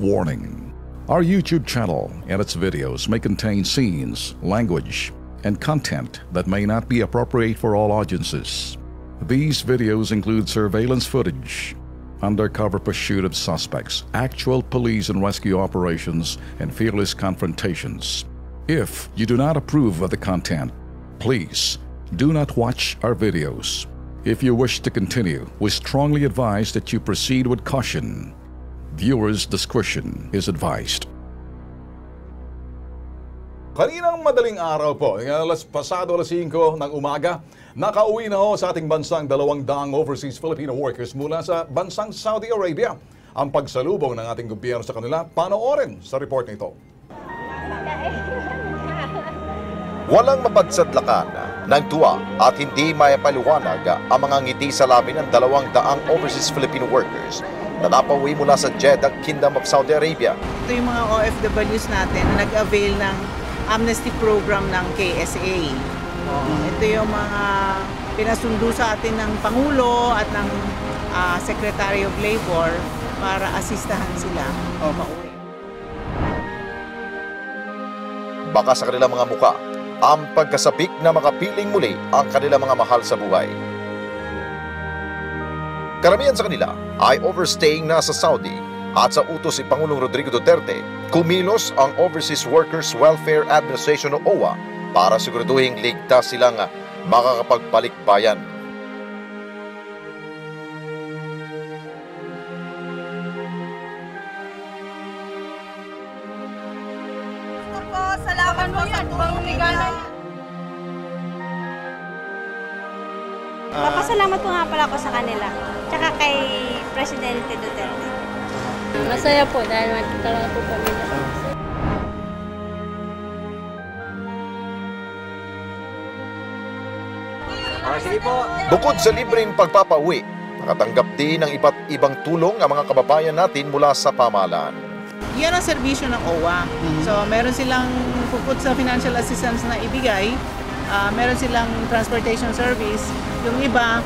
Warning: our YouTube channel and its videos may contain scenes, language, and content that may not be appropriate for all audiences. These videos include surveillance footage, undercover pursuit of suspects, actual police and rescue operations, and fearless confrontations. If you do not approve of the content, please do not watch our videos. If you wish to continue, we strongly advise that you proceed with caution. Viewers' discretion is advised. Kaninang madaling araw po, pasado alas 5 ng umaga, nakauwi na ho sa ating bansang 200 overseas Filipino workers mula sa bansang Saudi Arabia. Ang pagsalubong ng ating gobyerno sa kanila, panoorin sa report nito. Walang mapadsadlakan ng tuwa at hindi mayapaliwanag ang mga ngiti sa labi ng 200 overseas Filipino workers na napauwi mula sa Jeddah, Kingdom of Saudi Arabia. Ito yung mga OFWs natin na nag-avail ng amnesty program ng KSA. Ito yung mga pinasundo sa atin ng Pangulo at ng Secretary of Labor para asistahan sila mauwi. Baka sa kanilang mga muka, ang pagkasabik na makapiling muli ang kanilang mga mahal sa buhay. Karamihan sa kanila ay overstaying na sa Saudi at sa utos si Pangulong Rodrigo Duterte, kumilos ang Overseas Workers Welfare Administration o OWA para siguraduhin ligtas silang makakapagpalik bayan. Salamat po sa pangligaya. Papasalamat po nga pala ako sa kanila, tsaka kay Presidente Duterte. Masaya po dahil magkakaroon po kami na. Bukod sa libreng pagpapauwi, nakatanggap din ng iba't ibang tulong ang mga kababayan natin mula sa pamahalaan. Yan ang serbisyo ng OWA. So meron silang puput sa financial assistance na ibigay, meron silang transportation service, yung iba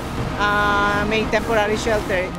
may temporary shelter.